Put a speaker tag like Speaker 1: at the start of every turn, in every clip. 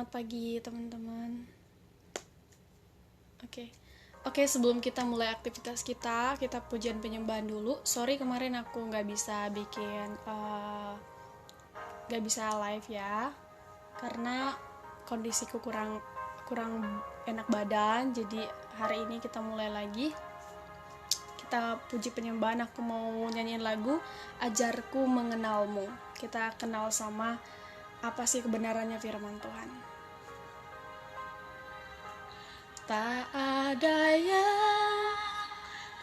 Speaker 1: Selamat pagi teman-teman. Oke, sebelum kita mulai aktivitas kita pujian penyembahan dulu. Sorry kemarin aku nggak bisa live ya, karena kondisiku kurang enak badan. Jadi hari ini kita mulai lagi. Kita puji penyembahan. Aku mau nyanyiin lagu Ajarku Mengenalmu. Kita kenal sama apa sih kebenarannya firman Tuhan. Tak ada yang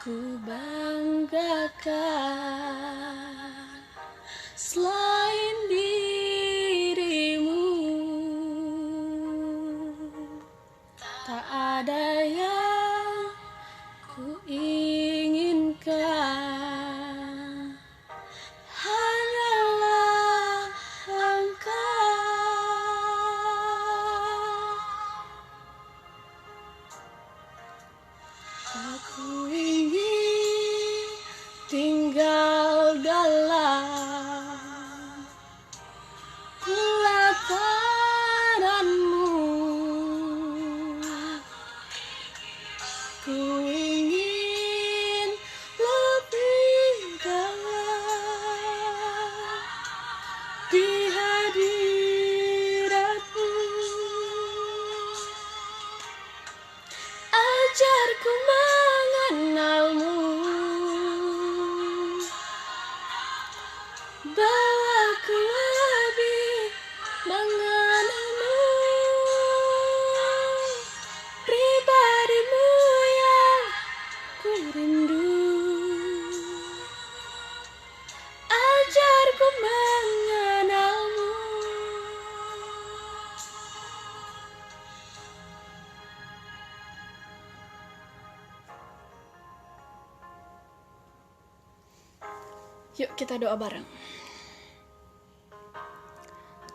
Speaker 1: ku banggakan selain dirimu. Tak ada yang ku inginkan, hanyalah Engkau. Aku ingin tinggal dalam pelataran-Mu. Ku ingin lebih dalam di hadirat-Mu. Ajarku mengenal-Mu, bawaku lebih mengenal-Mu, pribadi-Mu yang ku rindu. Ajarku mengenal-Mu. Yuk kita doa bareng.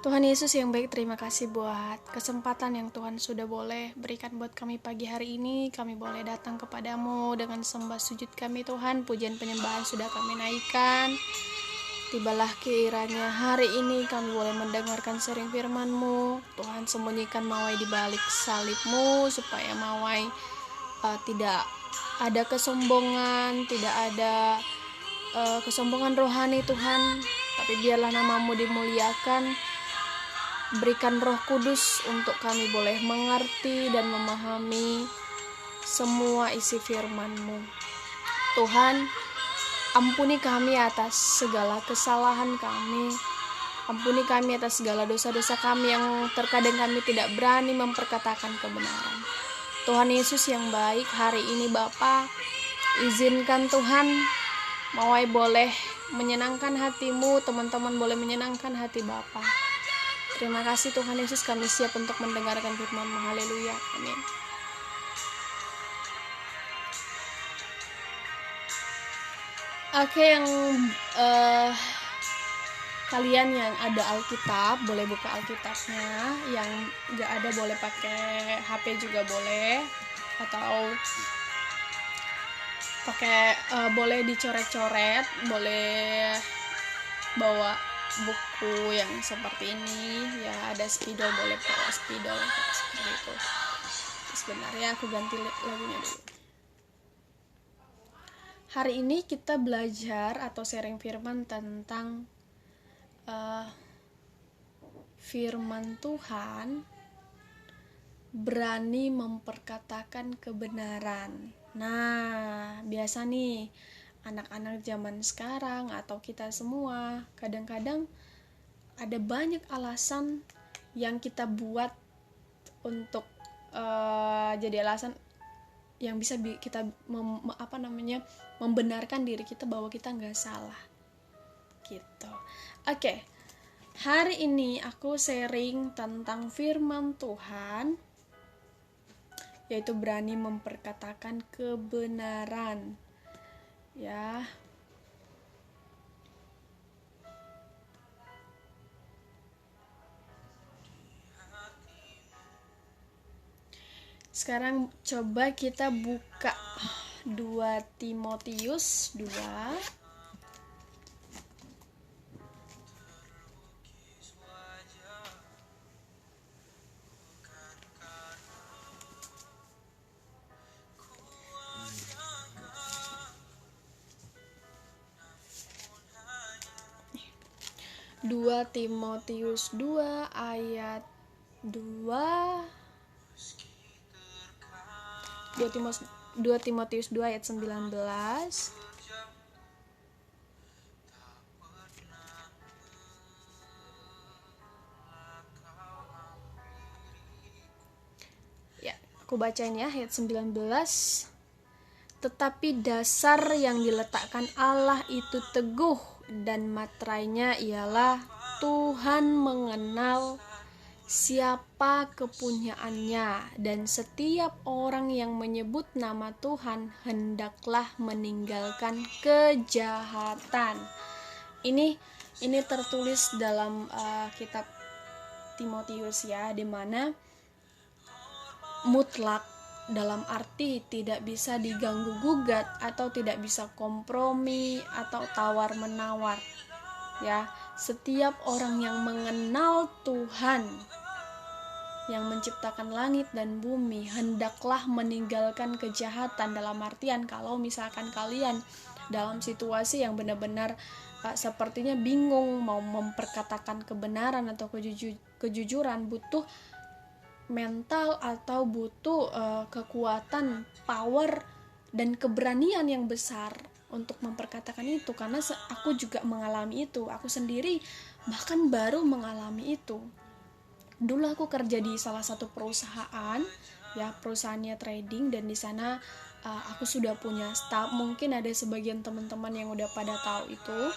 Speaker 1: Tuhan Yesus yang baik, terima kasih buat kesempatan yang Tuhan sudah boleh berikan buat kami pagi hari ini. Kami boleh datang kepadamu dengan sembah sujud kami Tuhan. Pujian penyembahan sudah kami naikkan. Tibalah kiranya hari ini kami boleh mendengarkan sharing firman-Mu. Tuhan, sembunyikan Mawai di balik salib-Mu, supaya Mawai tidak ada kesombongan, tidak ada kesombongan rohani Tuhan, tapi biarlah nama-Mu dimuliakan. Berikan Roh Kudus untuk kami boleh mengerti dan memahami semua isi firman-Mu. Tuhan, ampuni kami atas segala kesalahan kami. Ampuni kami atas segala dosa-dosa kami yang terkadang kami tidak berani memperkatakan kebenaran. Tuhan Yesus yang baik, hari ini Bapa, izinkan Tuhan Mawai boleh menyenangkan hati-Mu, teman-teman boleh menyenangkan hati Bapa. Terima kasih Tuhan Yesus, kami siap untuk mendengarkan firman-Mu. Haleluya, amin. Oke, yang kalian yang ada Alkitab boleh buka Alkitabnya, yang gak ada boleh pakai HP juga boleh, atau boleh dicoret-coret, boleh bawa buku yang seperti ini ya, ada spidol, boleh bawa spidol seperti itu. Sebenarnya aku ganti lagunya dulu. Hari ini kita belajar atau sharing firman tentang firman Tuhan berani memperkatakan kebenaran. Nah, biasa nih anak-anak zaman sekarang atau kita semua kadang-kadang ada banyak alasan yang kita buat untuk jadi alasan yang bisa kita membenarkan diri kita bahwa kita nggak salah gitu. Oke, hari ini aku sharing tentang firman Tuhan, yaitu berani memperkatakan kebenaran ya. Sekarang coba kita buka 2 Timotius 2 2 Timotius 2 ayat 2 2 Timotius 2 ayat 19. Ya, aku bacain ya ayat 19. Tetapi dasar yang diletakkan Allah itu teguh, dan materainya ialah Tuhan mengenal siapa kepunyaannya, dan setiap orang yang menyebut nama Tuhan hendaklah meninggalkan kejahatan. Ini tertulis dalam kitab Timotius ya, di mana mutlak dalam arti tidak bisa diganggu gugat atau tidak bisa kompromi atau tawar menawar ya. Setiap orang yang mengenal Tuhan yang menciptakan langit dan bumi hendaklah meninggalkan kejahatan, dalam artian kalau misalkan kalian dalam situasi yang benar-benar sepertinya bingung mau memperkatakan kebenaran atau kejujuran, butuh mental atau butuh kekuatan, power dan keberanian yang besar untuk memperkatakan itu, karena aku juga mengalami itu. Aku sendiri bahkan baru mengalami itu. Dulu aku kerja di salah satu perusahaan ya, perusahaannya trading, dan di sana aku sudah punya staff. Mungkin ada sebagian teman-teman yang udah pada tahu itu.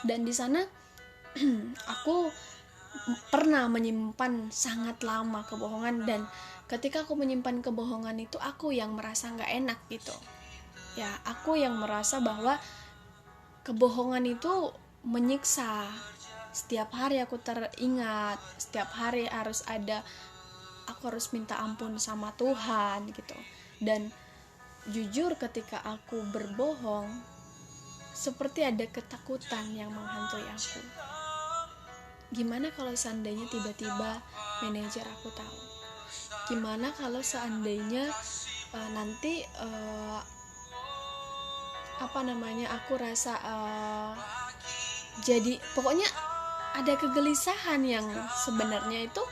Speaker 1: Dan di sana aku pernah menyimpan sangat lama kebohongan, dan ketika aku menyimpan kebohongan itu aku yang merasa gak enak gitu ya. Aku yang merasa bahwa kebohongan itu menyiksa. Setiap hari aku teringat, setiap hari aku harus minta ampun sama Tuhan gitu. Dan jujur ketika aku berbohong, seperti ada ketakutan yang menghantui aku. Gimana kalau seandainya tiba-tiba manajer aku tahu? Gimana kalau seandainya nanti aku rasa jadi pokoknya ada kegelisahan yang sebenarnya itu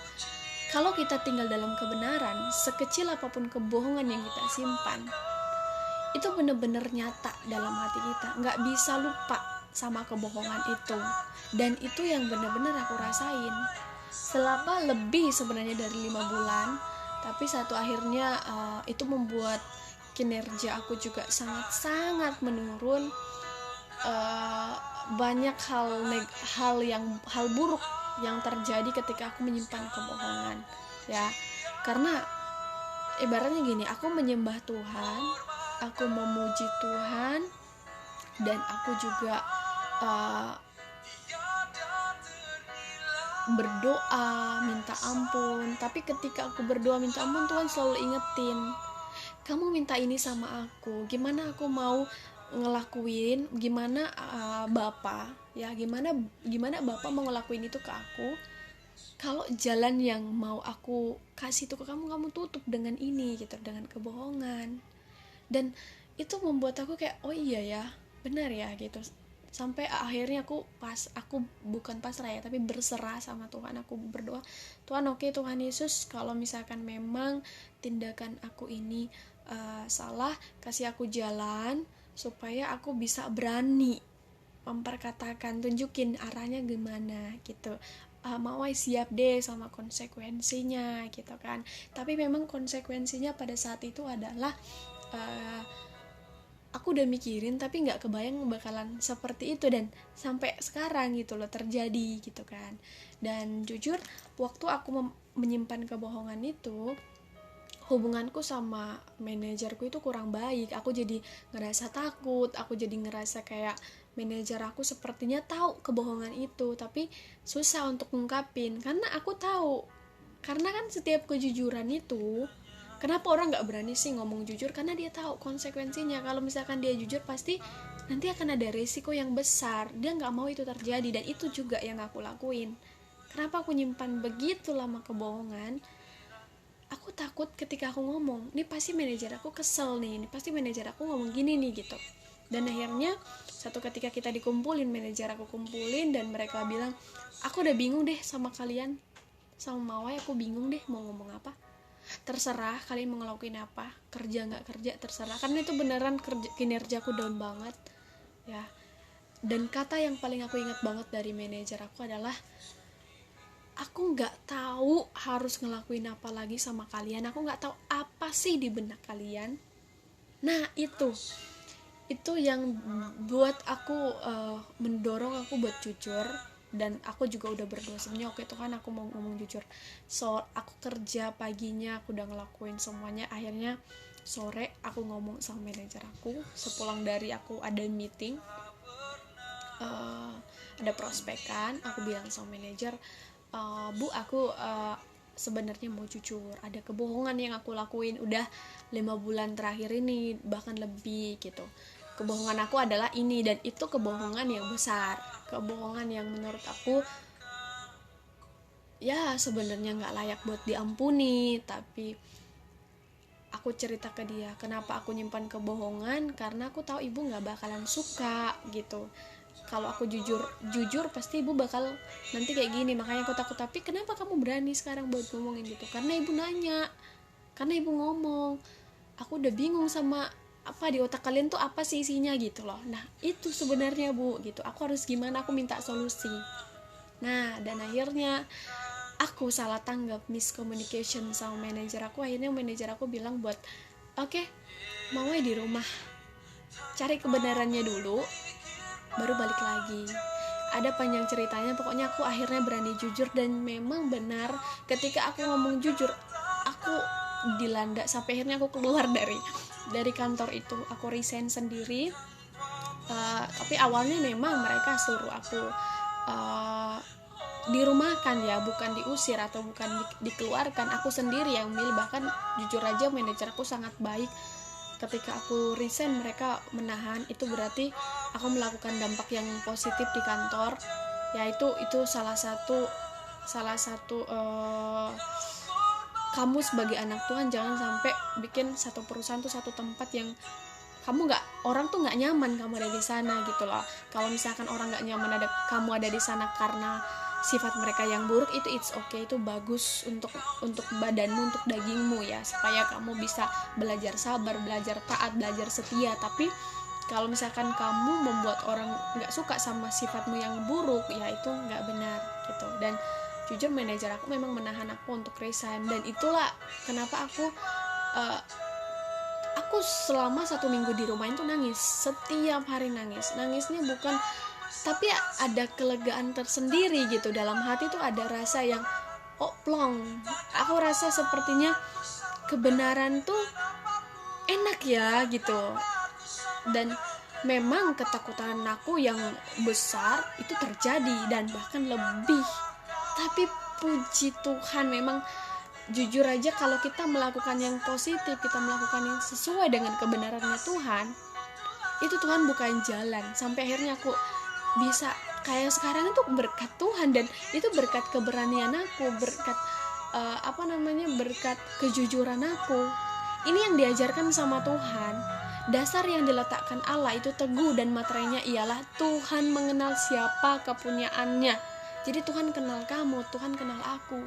Speaker 1: kalau kita tinggal dalam kebenaran, sekecil apapun kebohongan yang kita simpan, itu benar-benar nyata dalam hati kita, nggak bisa lupa sama kebohongan itu. Dan itu yang benar-benar aku rasain selama lebih sebenarnya dari 5 bulan. Tapi satu akhirnya itu membuat kinerja aku juga sangat-sangat menurun. Banyak hal buruk yang terjadi ketika aku menyimpan kebohongan ya. Karena ibaratnya gini, aku menyembah Tuhan, aku memuji Tuhan, dan aku juga berdoa minta ampun. Tapi ketika aku berdoa minta ampun, Tuhan selalu ingetin, kamu minta ini sama aku, gimana aku mau ngelakuin, gimana Bapak ya, gimana Bapak mau ngelakuin itu ke aku kalau jalan yang mau aku kasih itu ke kamu tutup dengan ini gitu, dengan kebohongan. Dan itu membuat aku kayak oh iya ya, benar ya gitu. Sampai akhirnya aku bukan pasrah ya, tapi berserah sama Tuhan. Aku berdoa, Tuhan oke, Tuhan Yesus, kalau misalkan memang tindakan aku ini salah, kasih aku jalan supaya aku bisa berani memperkatakan, tunjukin arahnya gimana gitu. Mau siap deh sama konsekuensinya gitu kan. Tapi memang konsekuensinya pada saat itu adalah aku udah mikirin tapi gak kebayang bakalan seperti itu, dan sampai sekarang gitu loh terjadi gitu kan. Dan jujur waktu aku menyimpan kebohongan itu, hubunganku sama manajerku itu kurang baik. Aku jadi ngerasa takut, aku jadi ngerasa kayak manajer aku sepertinya tahu kebohongan itu tapi susah untuk ngungkapin. Karena aku tahu, karena kan setiap kejujuran itu, kenapa orang gak berani sih ngomong jujur? Karena dia tahu konsekuensinya. Kalau misalkan dia jujur pasti nanti akan ada resiko yang besar. Dia gak mau itu terjadi, dan itu juga yang aku lakuin. Kenapa aku nyimpan begitu lama kebohongan? Aku takut ketika aku ngomong, ini pasti manajer aku kesel nih, ini pasti manajer aku ngomong gini nih gitu. Dan akhirnya satu ketika kita dikumpulin, manajer aku kumpulin, dan mereka bilang, aku udah bingung deh sama kalian, sama Mawai, aku bingung deh mau ngomong apa. Terserah kalian mau ngelakuin apa, kerja nggak kerja terserah. Karena itu beneran kinerjaku down banget ya. Dan kata yang paling aku ingat banget dari manajer aku adalah, aku nggak tahu harus ngelakuin apa lagi sama kalian, aku nggak tahu apa sih di benak kalian. Nah itu yang buat aku mendorong aku buat jujur. Dan aku juga udah berdoa sebenarnya, oke Tuhan, aku mau ngomong jujur. So aku kerja paginya, aku udah ngelakuin semuanya. Akhirnya sore aku ngomong sama manajer aku, sepulang dari aku ada meeting, ada prospekan. Aku bilang sama manajer, Bu, aku sebenarnya mau jujur, ada kebohongan yang aku lakuin udah 5 bulan terakhir ini, bahkan lebih gitu. Kebohongan aku adalah ini, dan itu kebohongan yang besar, kebohongan yang menurut aku ya sebenarnya nggak layak buat diampuni. Tapi aku cerita ke dia kenapa aku nyimpan kebohongan, karena aku tahu ibu nggak bakalan suka gitu. Kalau aku jujur pasti ibu bakal nanti kayak gini, makanya aku takut. Tapi kenapa kamu berani sekarang buat ngomongin gitu? Karena ibu nanya, karena ibu ngomong, aku udah bingung sama apa di otak kalian tuh apa sih isinya gitu loh. Nah itu sebenarnya Bu gitu, aku harus gimana, aku minta solusi. Nah dan akhirnya aku salah tanggap, miscommunication sama manajer aku. Akhirnya manajer aku bilang buat, oke, mau di rumah cari kebenarannya dulu, baru balik lagi. Ada panjang ceritanya, pokoknya aku akhirnya berani jujur. Dan memang benar, ketika aku ngomong jujur, aku dilanda sampai akhirnya aku keluar dari kantor itu. Aku resign sendiri. Tapi awalnya memang mereka suruh aku dirumahkan ya, bukan diusir atau bukan dikeluarkan. Aku sendiri yang milih. Bahkan jujur aja manajer aku sangat baik. Ketika aku resign, mereka menahan. Itu berarti aku melakukan dampak yang positif di kantor. Ya itu salah satu kamu sebagai anak Tuhan jangan sampai bikin satu perusahaan tuh satu tempat yang orang tuh nggak nyaman kamu ada di sana gitu loh. Kalau misalkan orang nggak nyaman kamu ada di sana karena sifat mereka yang buruk, itu it's okay, itu bagus untuk badanmu, untuk dagingmu ya, supaya kamu bisa belajar sabar, belajar taat, belajar setia. Tapi kalau misalkan kamu membuat orang nggak suka sama sifatmu yang buruk, ya itu nggak benar gitu. Dan jujur manajer aku memang menahan aku untuk resign. Dan itulah kenapa aku selama 1 minggu di rumah itu nangis, setiap hari nangis. Nangisnya bukan, tapi ada kelegaan tersendiri gitu dalam hati tuh, ada rasa yang plong. Aku rasa sepertinya kebenaran tuh enak ya gitu. Dan memang ketakutan aku yang besar itu terjadi dan bahkan lebih. Tapi puji Tuhan, memang jujur aja kalau kita melakukan yang positif, kita melakukan yang sesuai dengan kebenarannya Tuhan, itu Tuhan bukain jalan. Sampai akhirnya aku bisa kayak sekarang itu berkat Tuhan. Dan itu berkat keberanian aku, berkat berkat kejujuran aku. Ini yang diajarkan sama Tuhan. Dasar yang diletakkan Allah itu teguh, dan materainya ialah Tuhan mengenal siapa kepunyaannya. Jadi Tuhan kenal kamu, Tuhan kenal aku.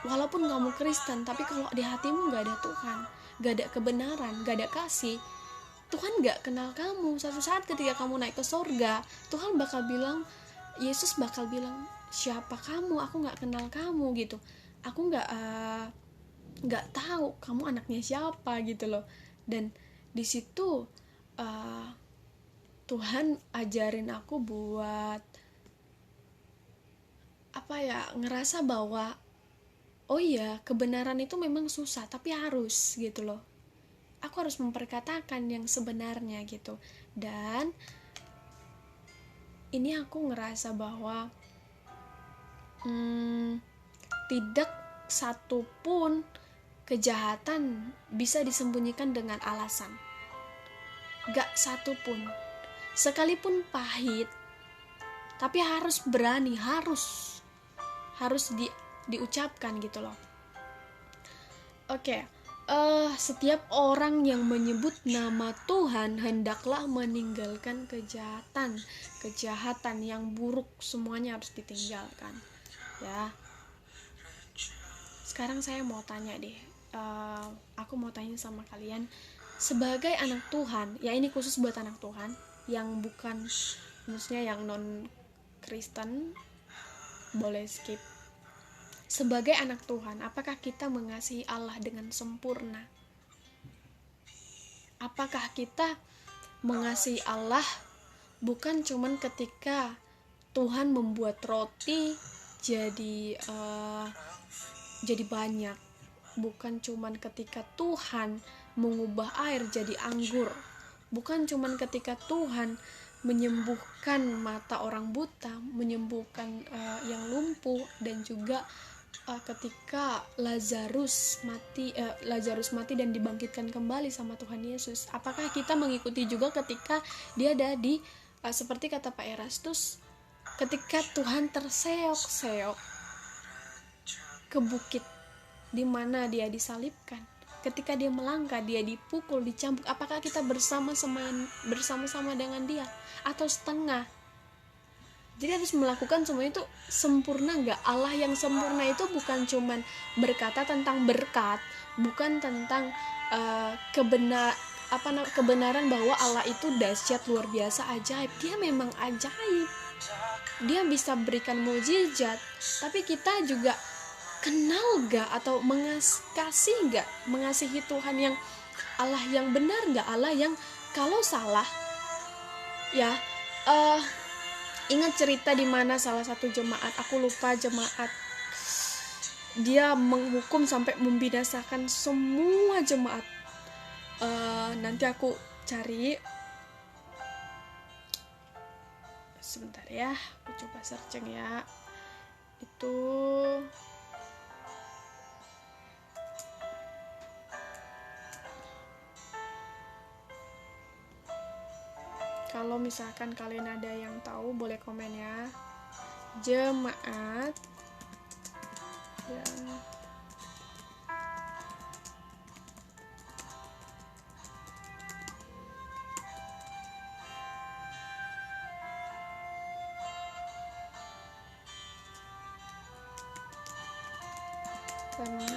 Speaker 1: Walaupun kamu Kristen, tapi kalau di hatimu gak ada Tuhan, gak ada kebenaran, gak ada kasih, Tuhan gak kenal kamu. Suatu saat ketika kamu naik ke sorga, Tuhan bakal bilang, Yesus bakal bilang, siapa kamu? Aku gak kenal kamu gitu. Aku gak tahu kamu anaknya siapa gitu loh. Dan di situ Tuhan ajarin aku buat ngerasa bahwa oh iya, kebenaran itu memang susah, tapi harus gitu loh. Aku harus memperkatakan yang sebenarnya gitu. Dan ini aku ngerasa bahwa tidak satupun kejahatan bisa disembunyikan dengan alasan. Gak satupun. Sekalipun pahit, tapi harus berani, harus diucapkan gitu loh. Oke. setiap orang yang menyebut nama Tuhan hendaklah meninggalkan kejahatan yang buruk, semuanya harus ditinggalkan. Ya. Sekarang saya mau tanya deh, aku mau tanya sama kalian, sebagai anak Tuhan, ya ini khusus buat anak Tuhan yang bukan, maksudnya yang non Kristen, boleh skip. Sebagai anak Tuhan, apakah kita mengasihi Allah dengan sempurna? Apakah kita mengasihi Allah bukan cuman ketika Tuhan membuat roti jadi banyak, bukan cuman ketika Tuhan mengubah air jadi anggur, bukan cuman ketika Tuhan menyembuhkan mata orang buta, menyembuhkan yang lumpuh, dan juga ketika Lazarus mati dan dibangkitkan kembali sama Tuhan Yesus. Apakah kita mengikuti juga ketika dia ada di seperti kata Pak Erastus, ketika Tuhan terseok-seok ke bukit di mana dia disalibkan, ketika dia melangkah, dia dipukul, dicambuk, apakah kita bersama-sama dengan dia atau setengah? Jadi harus melakukan semua itu sempurna nggak? Allah yang sempurna itu bukan cuman berkata tentang berkat, bukan tentang kebenaran bahwa Allah itu dahsyat, luar biasa, ajaib. Dia memang ajaib, dia bisa berikan mukjizat, tapi kita juga kenal gak atau mengasihi Tuhan yang Allah yang benar gak? Allah yang kalau salah ya, ingat cerita di mana salah satu jemaat, aku lupa jemaat, dia menghukum sampai membinasakan semua jemaat. Nanti aku cari sebentar ya, aku coba searching ya. Itu kalau misalkan kalian ada yang tahu boleh komen ya. Jemaat yang karena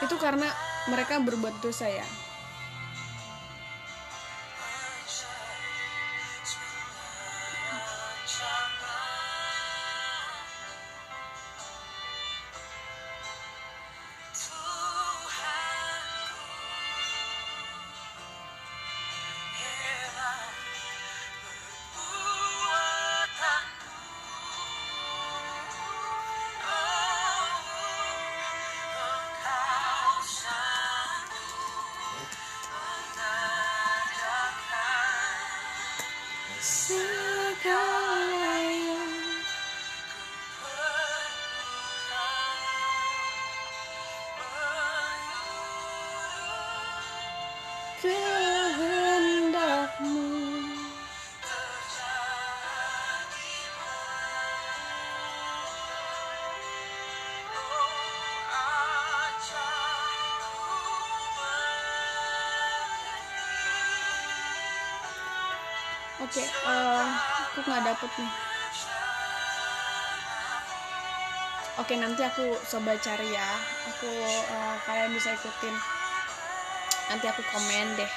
Speaker 1: itu karena mereka berbuat dosa ya. kehendakmu. Oke, aku nggak dapet nih. Oke, nanti aku coba cari ya. Aku kalian bisa ikutin. Nanti aku komen deh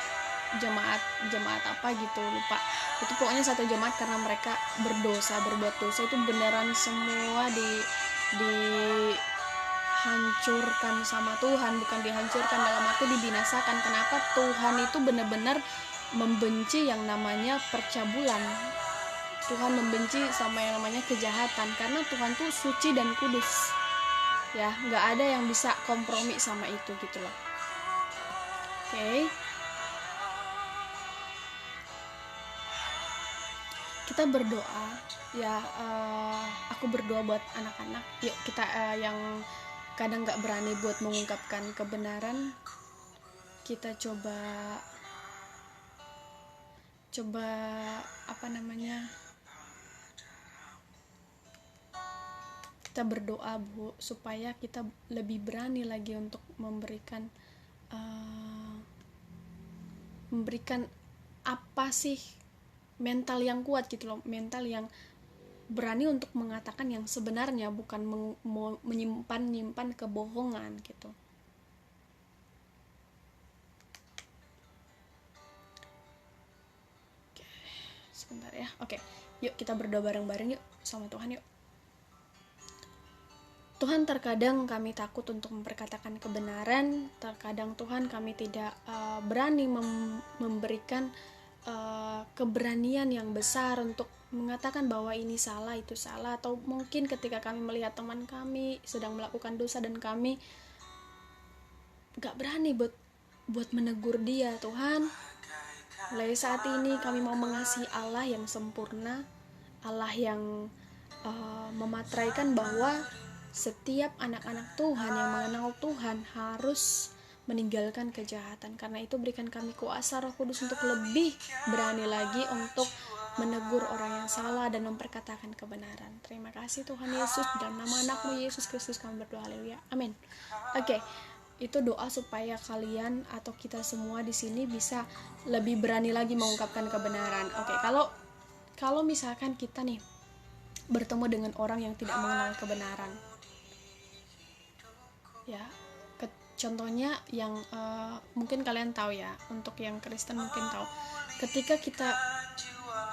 Speaker 1: jemaat apa gitu, lupa. Itu pokoknya satu jemaat karena mereka berbuat dosa itu beneran semua dihancurkan sama Tuhan, bukan dihancurkan dalam arti dibinasakan. Kenapa? Tuhan itu benar-benar membenci yang namanya percabulan. Tuhan membenci sama yang namanya kejahatan, karena Tuhan tuh suci dan kudus ya, nggak ada yang bisa kompromi sama itu gitu loh. Oke. kita berdoa ya. Aku berdoa buat anak-anak. Yuk kita yang kadang nggak berani buat mengungkapkan kebenaran, kita coba kita berdoa Bu, supaya kita lebih berani lagi untuk memberikan apa sih, mental yang kuat gitu loh, mental yang berani untuk mengatakan yang sebenarnya, bukan menyimpan kebohongan gitu. Sebentar ya. Oke. Yuk kita berdoa bareng-bareng yuk sama Tuhan yuk. Tuhan, terkadang kami takut untuk memperkatakan kebenaran. Terkadang Tuhan kami tidak berani memberikan keberanian yang besar untuk mengatakan bahwa ini salah, itu salah. Atau mungkin ketika kami melihat teman kami sedang melakukan dosa dan kami gak berani buat menegur dia. Tuhan, mulai saat ini kami mau mengasihi Allah yang sempurna, Allah yang mematraikan bahwa setiap anak-anak Tuhan yang mengenal Tuhan harus meninggalkan kejahatan. Karena itu berikan kami kuasa Roh Kudus untuk lebih berani lagi untuk menegur orang yang salah dan memperkatakan kebenaran. Terima kasih Tuhan Yesus, dalam nama anakmu Yesus Kristus kami berdoa, haleluya, amin. Oke. Itu doa supaya kalian atau kita semua di sini bisa lebih berani lagi mengungkapkan kebenaran. Oke, kalau misalkan kita nih bertemu dengan orang yang tidak mengenal kebenaran, ya, contohnya yang mungkin kalian tahu ya, untuk yang Kristen mungkin tahu, ketika kita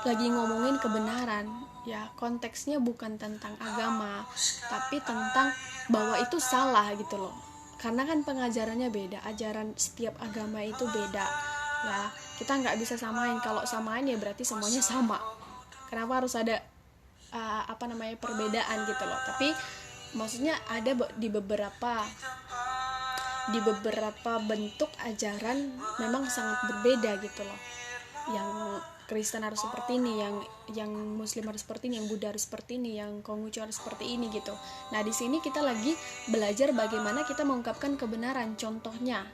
Speaker 1: lagi ngomongin kebenaran, ya konteksnya bukan tentang agama, tapi tentang bahwa itu salah gitu loh. Karena kan pengajarannya beda, ajaran setiap agama itu beda ya, kita nggak bisa samain. Kalau samain ya berarti semuanya sama. Kenapa harus ada perbedaan gitu loh. Tapi maksudnya ada di beberapa bentuk ajaran memang sangat berbeda gitu loh. Yang Kristen harus seperti ini, yang Muslim harus seperti ini, yang Buddha harus seperti ini, yang Konghucu harus seperti ini gitu. Nah, di sini kita lagi belajar bagaimana kita mengungkapkan kebenaran. Contohnya,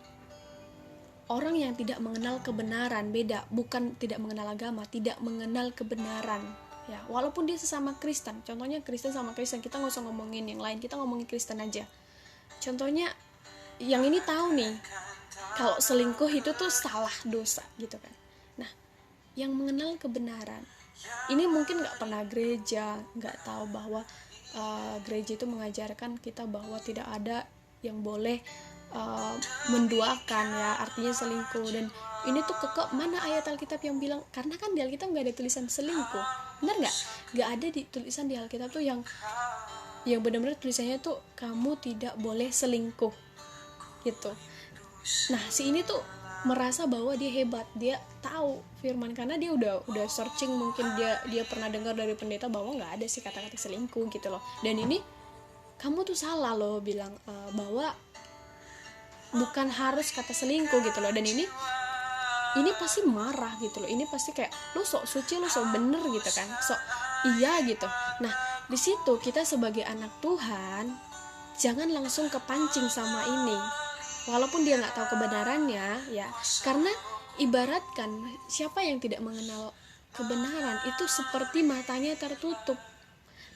Speaker 1: orang yang tidak mengenal kebenaran beda, bukan tidak mengenal agama, tidak mengenal kebenaran. Ya, walaupun dia sesama Kristen. Contohnya Kristen sama Kristen, kita nggak usah ngomongin yang lain, kita ngomongin Kristen aja. Contohnya, yang ini tahu nih, kalau selingkuh itu tuh salah, dosa gitu kan. Nah, yang mengenal kebenaran ini mungkin nggak pernah gereja, nggak tahu bahwa gereja itu mengajarkan kita bahwa tidak ada yang boleh menduakan, ya, artinya selingkuh. Dan ini tuh mana ayat Alkitab yang bilang, karena kan di Alkitab nggak ada tulisan selingkuh, benar nggak ada di tulisan di Alkitab tuh yang benar-benar tulisannya tuh kamu tidak boleh selingkuh gitu. Nah, si ini tuh merasa bahwa dia hebat, dia tahu firman karena dia udah searching, mungkin dia pernah dengar dari pendeta bahwa nggak ada sih kata-kata selingkuh gitu loh. Dan ini kamu tuh salah loh bilang bahwa bukan harus kata selingkuh gitu loh. Dan ini pasti marah gitu loh. Ini pasti kayak lo sok suci, lo sok bener gitu kan, sok iya gitu. Nah, di situ kita sebagai anak Tuhan jangan langsung kepancing sama ini. Walaupun dia nggak tahu kebenarannya, ya, karena ibaratkan siapa yang tidak mengenal kebenaran itu seperti matanya tertutup.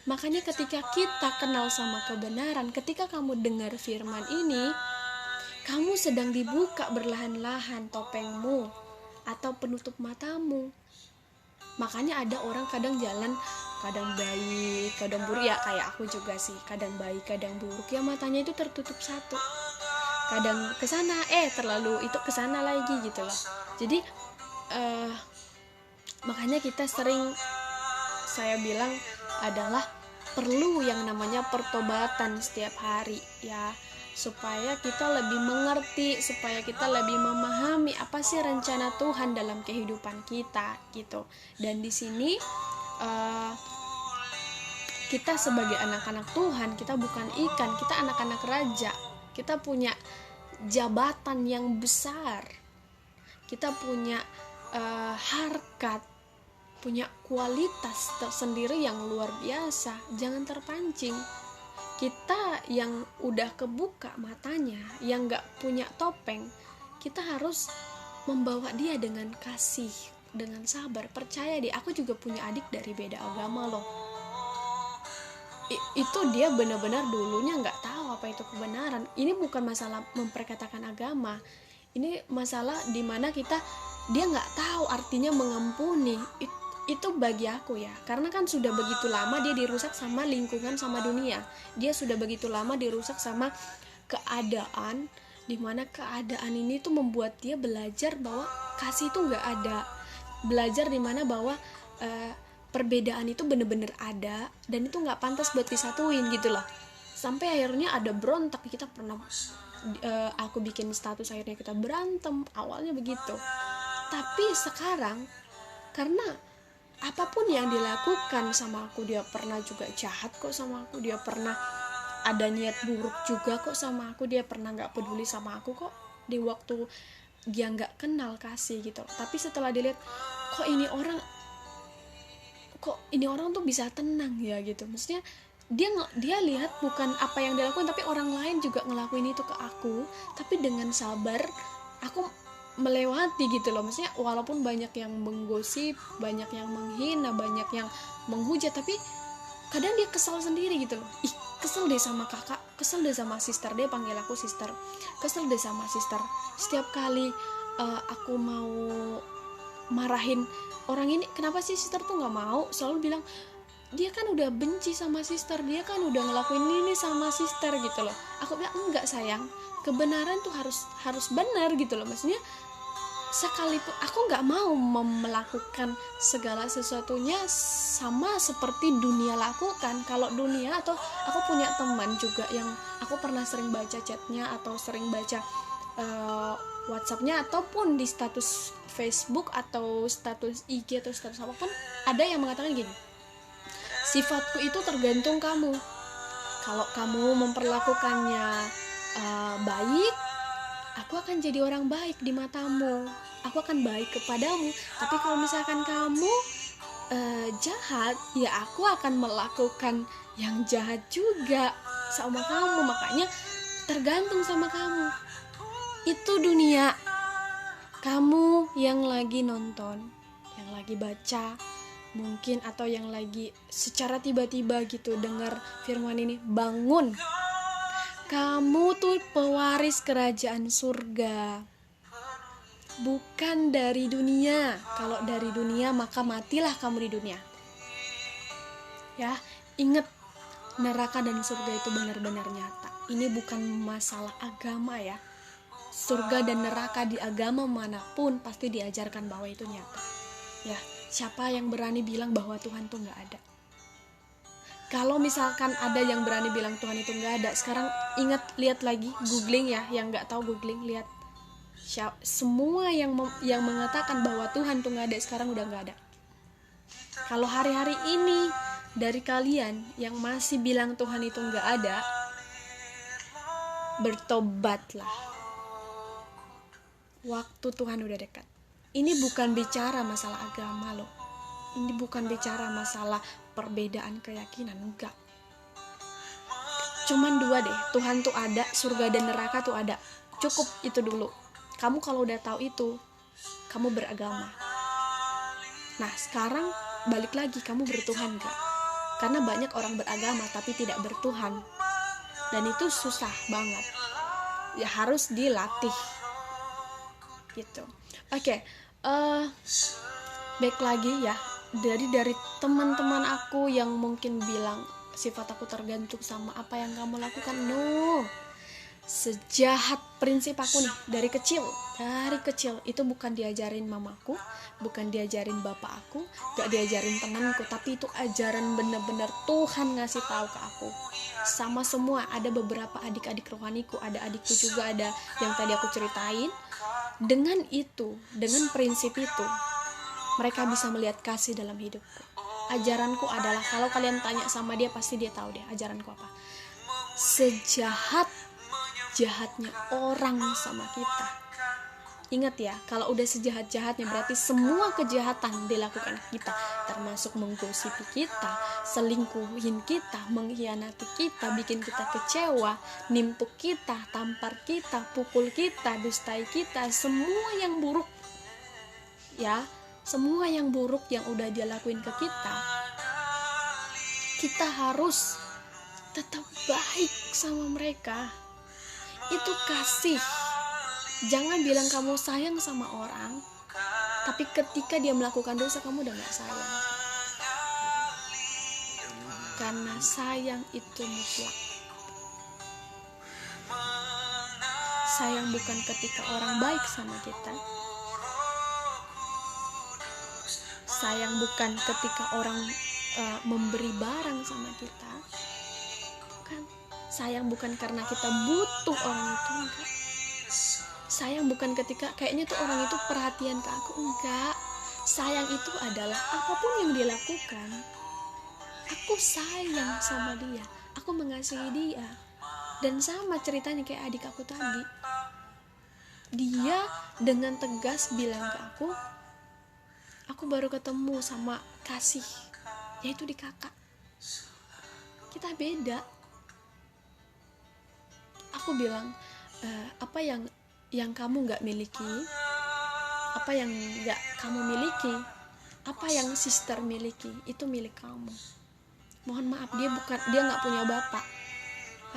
Speaker 1: Makanya ketika kita kenal sama kebenaran, ketika kamu dengar firman ini, kamu sedang dibuka berlahan-lahan topengmu atau penutup matamu. Makanya ada orang kadang jalan, kadang baik, kadang buruk, ya kayak aku juga sih, kadang baik, kadang buruk, ya matanya itu tertutup satu. Kadang kesana, terlalu itu kesana lagi gitu loh. Jadi makanya kita sering, saya bilang adalah perlu yang namanya pertobatan setiap hari ya, supaya kita lebih mengerti, supaya kita lebih memahami apa sih rencana Tuhan dalam kehidupan kita gitu. Dan di sini kita sebagai anak-anak Tuhan, kita bukan ikan, kita anak-anak raja. Kita punya jabatan yang besar, kita punya harkat, punya kualitas tersendiri yang luar biasa. Jangan terpancing. Kita yang udah kebuka matanya, yang gak punya topeng, kita harus membawa dia dengan kasih, dengan sabar. Percaya deh, aku juga punya adik dari beda agama loh. Itu dia benar-benar dulunya gak tahu apa itu kebenaran. Ini bukan masalah memperkatakan agama, ini masalah dimana dia gak tahu artinya mengampuni. Itu bagi aku ya, karena kan sudah begitu lama dia dirusak sama lingkungan, sama dunia. Dia sudah begitu lama dirusak sama keadaan, dimana keadaan ini tuh membuat dia belajar bahwa kasih itu gak ada. Belajar dimana bahwa perbedaan itu bener-bener ada, dan itu gak pantas buat disatuin gitu loh. Sampai akhirnya ada berontak. Kita pernah aku bikin status, akhirnya kita berantem, awalnya begitu. Tapi sekarang, karena apapun yang dilakukan sama aku, dia pernah juga jahat kok sama aku, dia pernah ada niat buruk juga kok sama aku, dia pernah gak peduli sama aku kok di waktu dia gak kenal kasih gitu. Tapi setelah dilihat, kok ini orang tuh bisa tenang ya gitu. Maksudnya dia lihat bukan apa yang dilakukan, tapi orang lain juga ngelakuin itu ke aku, tapi dengan sabar aku melewati gitu loh. Maksudnya walaupun banyak yang menggosip, banyak yang menghina, banyak yang menghujat, tapi kadang dia kesel sendiri gitu loh. Kesel deh sama kakak, kesel deh sama sister, dia panggil aku sister, kesel deh sama sister. Setiap kali aku mau marahin orang ini, kenapa sih sister tuh gak mau, selalu bilang dia kan udah benci sama sister, dia kan udah ngelakuin ini sama sister gitu loh. Aku bilang enggak sayang, kebenaran tuh harus benar gitu loh. Maksudnya sekalipun aku nggak mau melakukan segala sesuatunya sama seperti dunia lakukan. Kalau dunia, atau aku punya teman juga yang aku pernah sering baca chatnya atau sering baca WhatsAppnya ataupun di status Facebook atau status IG atau status apapun, ada yang mengatakan gini, sifatku itu tergantung kamu. Kalau kamu memperlakukannya baik, aku akan jadi orang baik di matamu, aku akan baik kepadamu. Tapi kalau misalkan kamu jahat, ya aku akan melakukan yang jahat juga sama kamu. Makanya tergantung sama kamu. Itu dunia. Kamu yang lagi nonton, yang lagi baca mungkin, atau yang lagi secara tiba-tiba gitu dengar firman ini, bangun. Kamu tuh pewaris kerajaan surga, bukan dari dunia. Kalau dari dunia maka matilah kamu di dunia. Ya, ingat, neraka dan surga itu benar-benar nyata. Ini bukan masalah agama ya. Surga dan neraka di agama manapun pasti diajarkan bahwa itu nyata. Ya, siapa yang berani bilang bahwa Tuhan tuh nggak ada? Kalau misalkan ada yang berani bilang Tuhan itu nggak ada, sekarang ingat, lihat lagi, googling ya, yang nggak tahu googling, lihat semua yang mengatakan bahwa Tuhan tuh nggak ada, sekarang udah nggak ada. Kalau hari-hari ini dari kalian yang masih bilang Tuhan itu nggak ada, bertobatlah. Waktu Tuhan udah dekat. Ini bukan bicara masalah agama loh. Ini bukan bicara masalah perbedaan keyakinan, enggak. Cuman dua deh, Tuhan tuh ada, surga dan neraka tuh ada. Cukup itu dulu. Kamu kalau udah tahu itu, kamu beragama. Nah, sekarang balik lagi, kamu bertuhan gak? Karena banyak orang beragama tapi tidak bertuhan. Dan itu susah banget. Ya harus dilatih. Gitu. Oke. Baik lagi ya. Dari teman-teman aku yang mungkin bilang sifat aku tergantung sama apa yang kamu lakukan. No. Sejahat prinsip aku nih dari kecil itu bukan diajarin mamaku, bukan diajarin bapak aku, gak diajarin temanku, tapi itu ajaran bener-bener Tuhan ngasih tahu ke aku. Sama semua, ada beberapa adik-adik rohaniku, ada adikku juga, ada yang tadi aku ceritain. Dengan itu, dengan prinsip itu, mereka bisa melihat kasih dalam hidupku. Ajaranku adalah, kalau kalian tanya sama dia pasti dia tahu deh ajaranku apa. Sejahatnya orang sama kita, Ingat ya, kalau udah sejahat-jahatnya berarti semua kejahatan dilakukan kita, termasuk menggosipi kita, selingkuhin kita, mengkhianati kita, bikin kita kecewa, nimpuk kita, tampar kita, pukul kita, dustai kita, semua yang buruk ya, semua yang buruk yang udah dia lakuin ke kita harus tetap baik sama mereka. Itu kasih. Jangan bilang kamu sayang sama orang, tapi ketika dia melakukan dosa kamu udah gak sayang. Karena sayang itu mutlak. Sayang bukan ketika orang baik sama kita. Sayang bukan ketika orang memberi barang sama kita. Bukan. Sayang bukan karena kita butuh orang itu, enggak. Sayang bukan ketika kayaknya tuh orang itu perhatian ke aku, enggak. Sayang itu adalah apapun yang dia lakukan, aku sayang sama dia, aku mengasihi dia. Dan sama ceritanya kayak adik aku tadi, dia dengan tegas bilang ke aku baru ketemu sama kasih, yaitu di kakak. Kita beda. Aku bilang, apa yang kamu gak miliki, apa yang gak kamu miliki, apa yang sister miliki, itu milik kamu. Mohon maaf, dia gak punya bapak.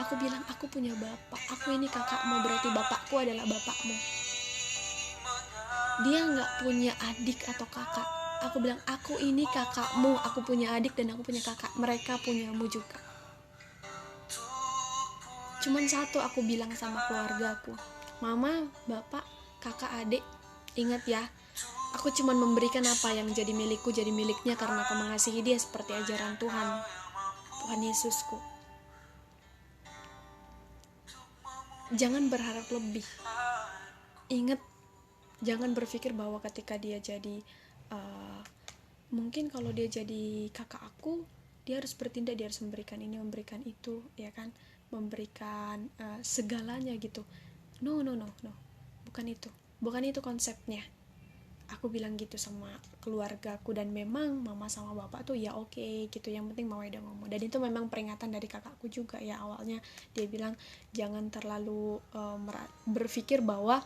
Speaker 1: Aku bilang, aku punya bapak, aku ini kakakmu, berarti bapakku adalah bapakmu. Dia gak punya adik atau kakak. Aku bilang, aku ini kakakmu, aku punya adik dan aku punya kakak, mereka punyamu juga. Cuman satu aku bilang sama keluargaku, mama, bapak, kakak, adik, ingat ya, aku cuman memberikan apa yang jadi milikku, jadi miliknya karena aku mengasihi dia seperti ajaran Tuhan Yesusku. Jangan berharap lebih. Ingat, jangan berpikir bahwa ketika dia jadi mungkin kalau dia jadi kakak aku, dia harus bertindak, dia harus memberikan ini, memberikan itu, ya kan, memberikan segalanya gitu. No, bukan itu konsepnya. Aku bilang gitu sama keluargaku, dan memang mama sama bapak tuh ya oke, gitu, yang penting mama udah ngomong. Dan itu memang peringatan dari kakakku juga ya, awalnya dia bilang jangan terlalu berpikir bahwa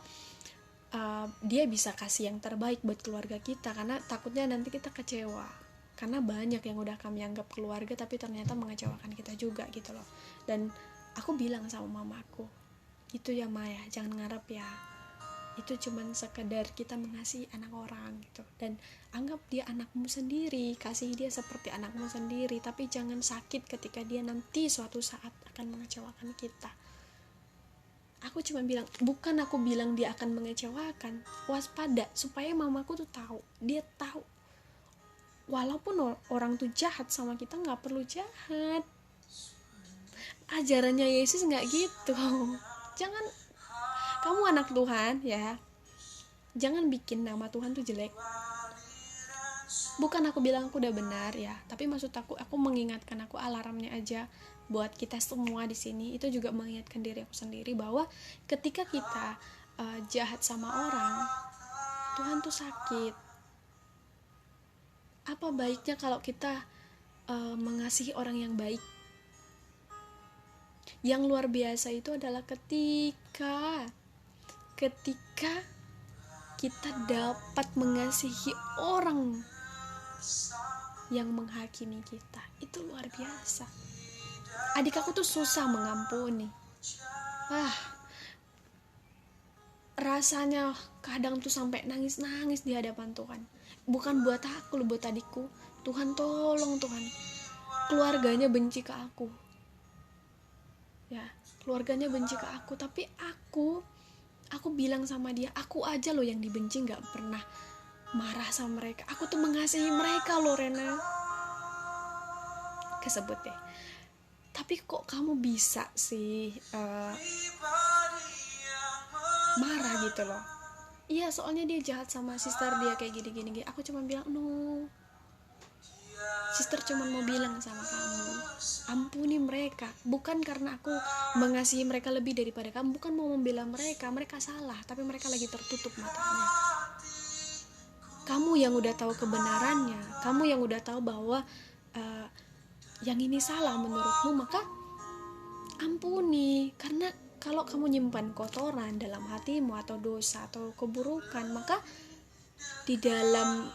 Speaker 1: dia bisa kasih yang terbaik buat keluarga kita, karena takutnya nanti kita kecewa, karena banyak yang udah kami anggap keluarga tapi ternyata mengecewakan kita juga gitu loh. Dan aku bilang sama mamaku, gitu ya Maya, jangan ngarep ya, itu cuman sekedar kita mengasihi anak orang gitu, dan anggap dia anakmu sendiri, kasih dia seperti anakmu sendiri, tapi jangan sakit ketika dia nanti suatu saat akan mengecewakan kita. Aku cuma bilang, bukan aku bilang dia akan mengecewakan, waspada, supaya mamaku tuh tahu, dia tahu walaupun orang tuh jahat sama kita, nggak perlu jahat. Ajarannya Yesus nggak gitu. Jangan, kamu anak Tuhan ya, jangan bikin nama Tuhan tuh jelek. Bukan aku bilang aku udah benar ya, tapi maksud aku mengingatkan, aku alarmnya aja buat kita semua di sini. Itu juga mengingatkan diri aku sendiri bahwa ketika kita jahat sama orang, Tuhan tuh sakit. Apa baiknya kalau kita mengasihi orang yang baik? Yang luar biasa itu adalah ketika kita dapat mengasihi orang yang menghakimi kita, itu luar biasa. Adik aku tuh susah mengampuni. Rasanya kadang tuh sampai nangis-nangis di hadapan Tuhan. Bukan buat aku, buat adikku. Tuhan tolong, Tuhan. Keluarganya benci ke aku. Ya, keluarganya benci ke aku, tapi aku bilang sama dia, aku aja loh yang dibenci, gak pernah marah sama mereka. Aku tuh mengasihi mereka loh, Rena. Kesebut deh. Tapi kok kamu bisa sih marah gitu loh? Iya, soalnya dia jahat sama sister dia kayak gini. Aku cuma bilang, no, Sister cuma mau bilang sama kamu, ampuni mereka. Bukan karena aku mengasihi mereka lebih daripada kamu, bukan mau membela mereka, mereka salah, tapi mereka lagi tertutup matanya. Kamu yang udah tahu kebenarannya, kamu yang udah tahu bahwa yang ini salah menurutmu, maka ampuni. Karena kalau kamu nyimpan kotoran dalam hatimu atau dosa atau keburukan, maka di dalam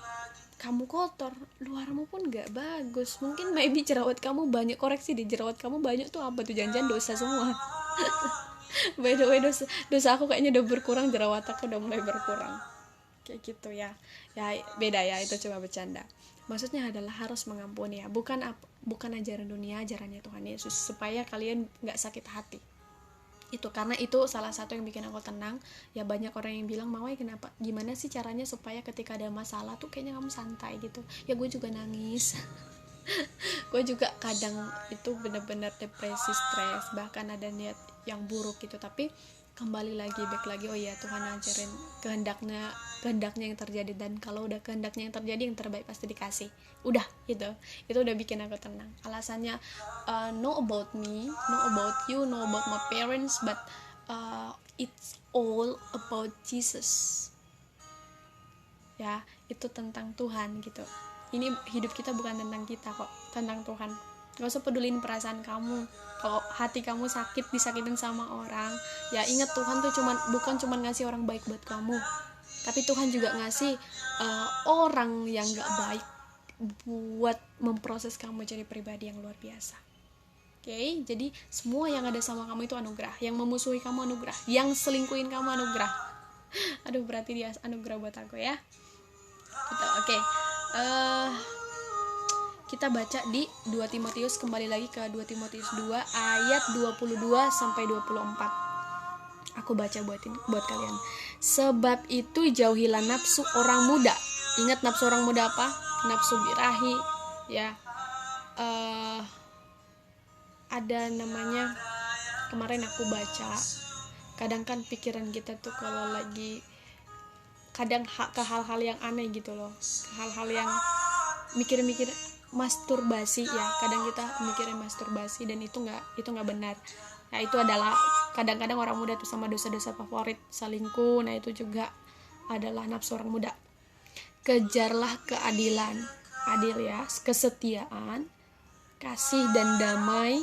Speaker 1: kamu kotor, luarmu pun gak bagus. Mungkin maybe jerawat kamu banyak, koreksi di jerawat kamu banyak tuh apa tuh, jangan-jangan dosa semua. By the way, dosa aku kayaknya udah berkurang, jerawat aku udah mulai berkurang. Kayak gitu ya. Ya beda ya, itu cuma bercanda. Maksudnya adalah harus mengampuni ya, bukan ajaran dunia, ajarannya Tuhan Yesus, supaya kalian gak sakit hati. Itu karena itu salah satu yang bikin aku tenang. Ya banyak orang yang bilang, Mawai kenapa, gimana sih caranya supaya ketika ada masalah tuh kayaknya kamu santai gitu. Ya gue juga nangis. Gue juga kadang itu benar-benar depresi, stres, bahkan ada niat yang buruk gitu. Tapi kembali lagi, back lagi, oh iya Tuhan ajarin kehendaknya yang terjadi, dan kalau udah kehendaknya yang terjadi, yang terbaik pasti dikasih. Udah gitu, itu udah bikin aku tenang. Alasannya know about me, know about you, know about my parents, but it's all about Jesus ya. Itu tentang Tuhan gitu. Ini hidup kita bukan tentang kita kok, tentang Tuhan. Gak usah pedulin perasaan kamu. Kalau hati kamu sakit, disakitin sama orang, ya ingat Tuhan tuh bukan cuma ngasih orang baik buat kamu, tapi Tuhan juga ngasih orang yang gak baik buat memproses kamu jadi pribadi yang luar biasa. Oke, jadi semua yang ada sama kamu itu anugerah. Yang memusuhi kamu anugerah, yang selingkuhin kamu anugerah. Aduh, berarti dia anugerah buat aku ya gitu. Oke. Kita baca di 2 Timotius, kembali lagi ke 2 Timotius 2 ayat 22 sampai 24. Aku baca buat kalian. Sebab itu jauhilah nafsu orang muda. Ingat nafsu orang muda apa? Nafsu birahi ya. Ada namanya, kemarin aku baca, kadang kan pikiran kita tuh kalau lagi kadang ke hal-hal yang aneh gitu loh, hal-hal yang mikir-mikir masturbasi ya, kadang kita mikirin masturbasi dan itu nggak benar. Nah itu adalah kadang-kadang orang muda tuh sama dosa-dosa favorit, selingkuh. Nah itu juga adalah nafsu orang muda. Kejarlah keadilan, adil ya, kesetiaan, kasih dan damai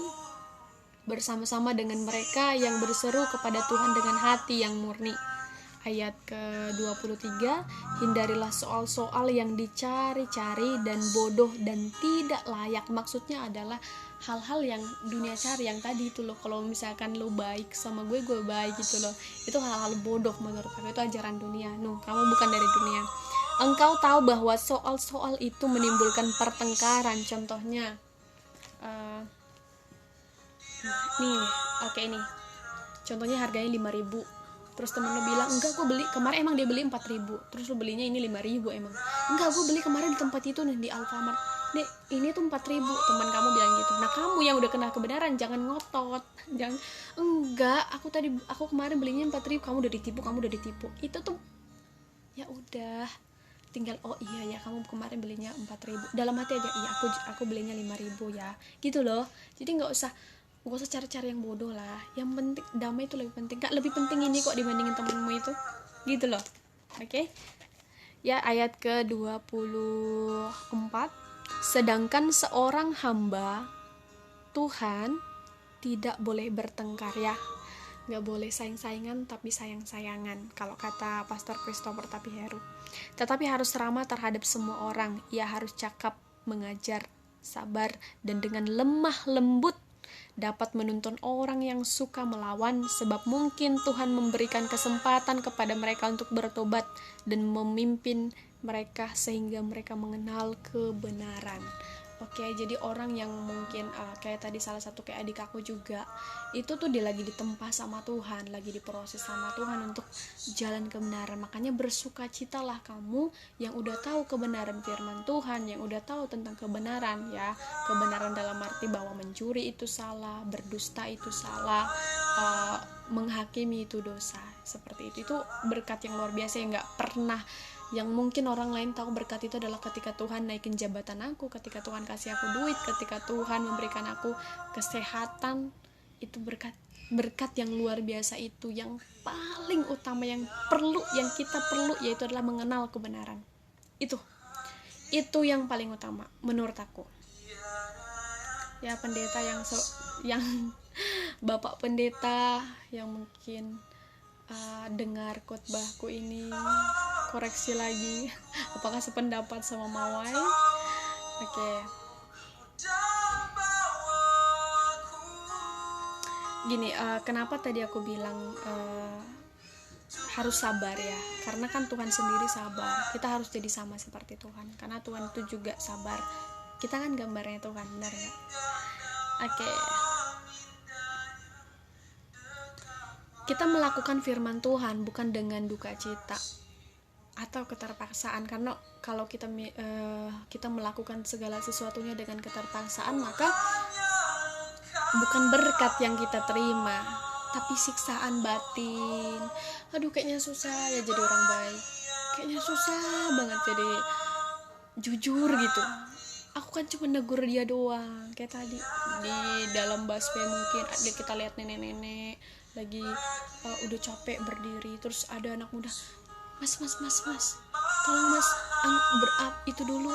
Speaker 1: bersama-sama dengan mereka yang berseru kepada Tuhan dengan hati yang murni. Ayat ke-23, hindarilah soal-soal yang dicari-cari dan bodoh dan tidak layak. Maksudnya adalah hal-hal yang dunia cari, yang tadi itu loh. Kalau misalkan lo baik sama gue baik gitu loh, itu hal-hal bodoh menurut aku, itu ajaran dunia. Kamu bukan dari dunia. Engkau tahu bahwa soal-soal itu menimbulkan pertengkaran. Contohnya nih, contohnya harganya 5.000. Terus temen lu bilang, enggak gue beli kemarin, emang dia beli 4.000. Terus lu belinya ini 5.000 emang. Enggak, gue beli kemarin di tempat itu nih, di Alfamart. Nih, ini tuh 4.000. Teman kamu bilang gitu. Nah, kamu yang udah kena kebenaran jangan ngotot. Jangan, enggak, aku kemarin belinya 4.000, kamu udah ditipu. Itu tuh ya udah. Tinggal oh iya ya, kamu kemarin belinya 4.000. Dalam hati aja, iya aku belinya 5.000 ya. Gitu loh. Jadi enggak usah cari-cari yang bodoh lah. Yang penting damai itu lebih penting. Lebih penting ini kok dibandingin temenmu itu. Gitu loh. Oke. Ya, ayat ke-24. Sedangkan seorang hamba Tuhan tidak boleh bertengkar ya. Gak boleh saing-saingan tapi sayang-sayangan, kalau kata Pastor Christopher Tapiheru. Tetapi harus ramah terhadap semua orang. Ia harus cakap, mengajar, sabar, dan dengan lemah lembut dapat menuntun orang yang suka melawan, sebab mungkin Tuhan memberikan kesempatan kepada mereka untuk bertobat dan memimpin mereka sehingga mereka mengenal kebenaran. Oke, jadi orang yang mungkin kayak tadi salah satu kayak adik aku juga, itu tuh dia lagi ditempa sama Tuhan, lagi diproses sama Tuhan untuk jalan kebenaran. Makanya bersukacitalah kamu yang udah tahu kebenaran firman Tuhan, yang udah tahu tentang kebenaran ya. Kebenaran dalam arti bahwa mencuri itu salah, berdusta itu salah, menghakimi itu dosa. Seperti itu berkat yang luar biasa yang Yang mungkin orang lain tahu berkat itu adalah ketika Tuhan naikin jabatan aku, ketika Tuhan kasih aku duit, ketika Tuhan memberikan aku kesehatan. Itu berkat yang luar biasa, itu yang paling utama, yang kita perlu, yaitu adalah mengenal kebenaran. Itu yang paling utama menurut aku. Ya, pendeta yang Bapak pendeta yang mungkin dengar khotbahku ini, koreksi lagi apakah sependapat sama Mawai. Oke. Gini, kenapa tadi aku bilang harus sabar ya, karena kan Tuhan sendiri sabar. Kita harus jadi sama seperti Tuhan, karena Tuhan itu juga sabar. Kita kan gambarnya Tuhan, benar ya? Oke. Kita melakukan firman Tuhan bukan dengan duka cita atau keterpaksaan, karena kalau kita melakukan segala sesuatunya dengan keterpaksaan, maka bukan berkat yang kita terima, tapi siksaan batin. Aduh, kayaknya susah ya jadi orang baik, kayaknya susah banget jadi jujur gitu. Aku kan cuma negur dia doang, kayak tadi di dalam busway mungkin kita lihat nenek-nenek lagi udah capek berdiri, terus ada anak muda, mas tolong mas, itu dulu.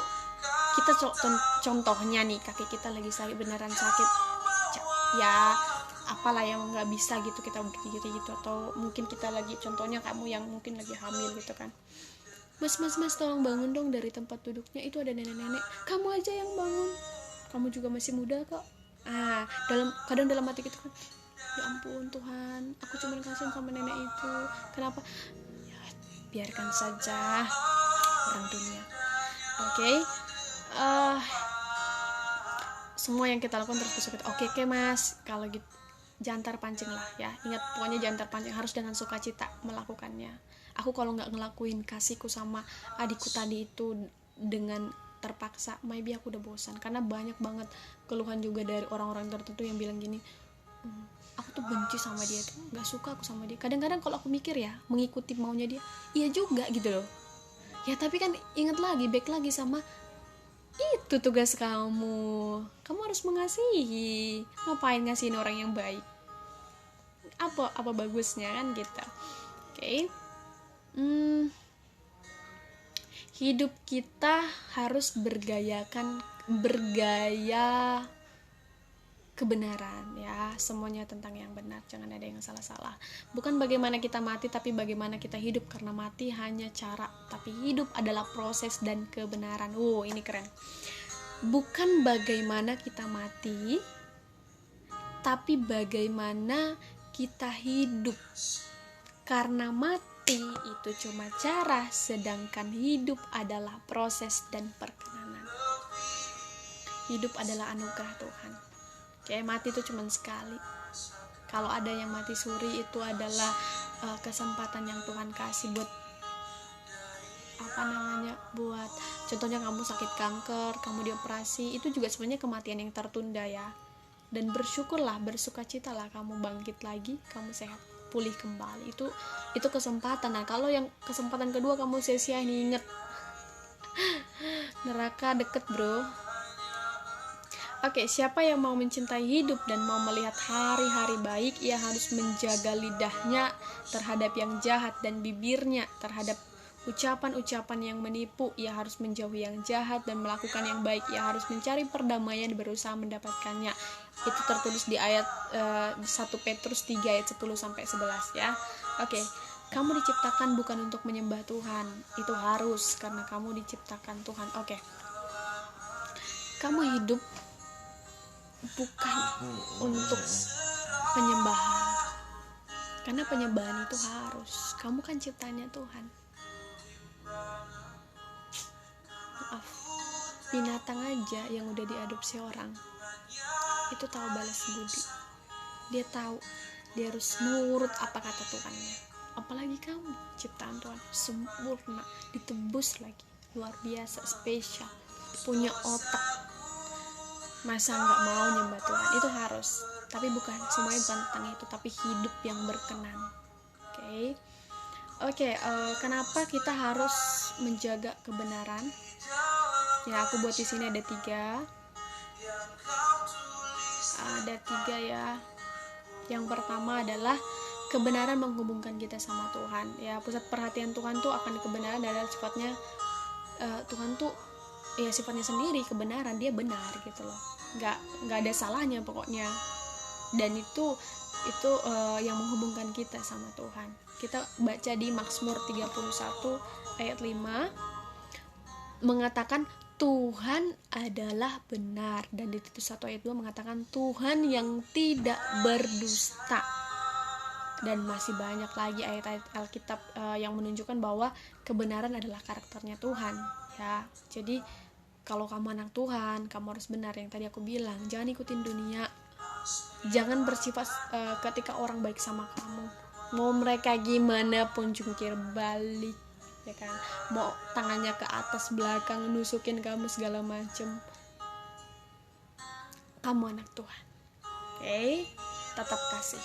Speaker 1: Kita contohnya nih, kaki kita lagi sakit, beneran sakit ya, apalah yang nggak bisa gitu kita berdiri gitu, atau mungkin kita lagi, contohnya kamu yang mungkin lagi hamil gitu kan, mas tolong bangun dong dari tempat duduknya, itu ada nenek-nenek, kamu aja yang bangun, kamu juga masih muda kok. Kadang dalam hati kita kan, ya ampun Tuhan, aku cuma kasihan sama nenek itu, kenapa ya, biarkan saja orang dunia. Oke. Semua yang kita lakukan terus bersuka. Oke mas, kalau gitu jangan terpancing lah ya, ingat pokoknya jangan terpancing, harus dengan sukacita melakukannya. Aku kalau nggak ngelakuin kasihku sama adikku tadi itu dengan terpaksa, maybe aku udah bosan, karena banyak banget keluhan juga dari orang-orang tertentu yang bilang gini, aku tuh benci sama dia tuh, nggak suka aku sama dia. Kadang-kadang kalau aku mikir ya, mengikuti maunya dia, iya juga gitu loh ya, tapi kan ingat lagi, back lagi sama itu tugas kamu harus mengasihi, ngapain ngasihin orang yang baik, apa bagusnya kan gitu. Oke. Hidup kita harus bergaya kebenaran ya, semuanya tentang yang benar, jangan ada yang salah-salah. Bukan bagaimana kita mati, tapi bagaimana kita hidup, karena mati hanya cara, tapi hidup adalah proses dan kebenaran. Ini keren. Bukan bagaimana kita mati, tapi bagaimana kita hidup, karena mati itu cuma cara, sedangkan hidup adalah proses dan perkenanan. Hidup adalah anugerah Tuhan. Kayak mati itu cuma sekali. Kalau ada yang mati suri, itu adalah kesempatan yang Tuhan kasih buat buat contohnya kamu sakit kanker, kamu dioperasi, itu juga sebenarnya kematian yang tertunda ya. Dan bersukacitalah kamu bangkit lagi, kamu sehat, pulih kembali. Itu kesempatan. Nah, kalau yang kesempatan kedua kamu sia-siain, inget neraka deket, bro. Oke, siapa yang mau mencintai hidup dan mau melihat hari-hari baik, ia harus menjaga lidahnya terhadap yang jahat dan bibirnya terhadap ucapan-ucapan yang menipu. Ia harus menjauhi yang jahat dan melakukan yang baik. Ia harus mencari perdamaian dan berusaha mendapatkannya. Itu tertulis di ayat 1 Petrus 3 ayat 10-11 ya. Oke. Kamu diciptakan bukan untuk menyembah Tuhan. Itu harus, karena kamu diciptakan Tuhan. Oke. Kamu hidup bukan untuk penyembahan, karena penyembahan itu harus, kamu kan ciptaannya Tuhan. Maaf, binatang aja yang udah diadopsi orang itu tahu balas budi, dia tahu dia harus nurut apa kata Tuhannya. Apalagi kamu ciptaan Tuhan, sempurna, ditebus lagi, luar biasa, spesial, punya otak, masa nggak mau nyembah Tuhan? Itu harus, tapi semuanya bukan tentang itu, tapi hidup yang berkenan. Oke. Oke, kenapa kita harus menjaga kebenaran? Ya, aku buat di sini ada tiga. Ada tiga ya. Yang pertama adalah kebenaran menghubungkan kita sama Tuhan. Ya, pusat perhatian Tuhan tuh akan kebenaran adalah sifatnya, Tuhan tuh ya sifatnya sendiri kebenaran, dia benar gitu loh. Nggak ada salahnya pokoknya. Dan itu yang menghubungkan kita sama Tuhan. Kita baca di Mazmur 31 ayat 5 mengatakan Tuhan adalah benar, dan di Titus 1 ayat 2 mengatakan Tuhan yang tidak berdusta. Dan masih banyak lagi ayat-ayat Alkitab yang menunjukkan bahwa kebenaran adalah karakternya Tuhan ya. Jadi kalau kamu anak Tuhan, kamu harus benar, yang tadi aku bilang, jangan ikutin dunia. Jangan bersifat ketika orang baik sama kamu, mau mereka gimana pun jungkir balik ya kan, mau tangannya ke atas belakang nusukin kamu segala macem, kamu anak Tuhan. Oke, tetap kasih.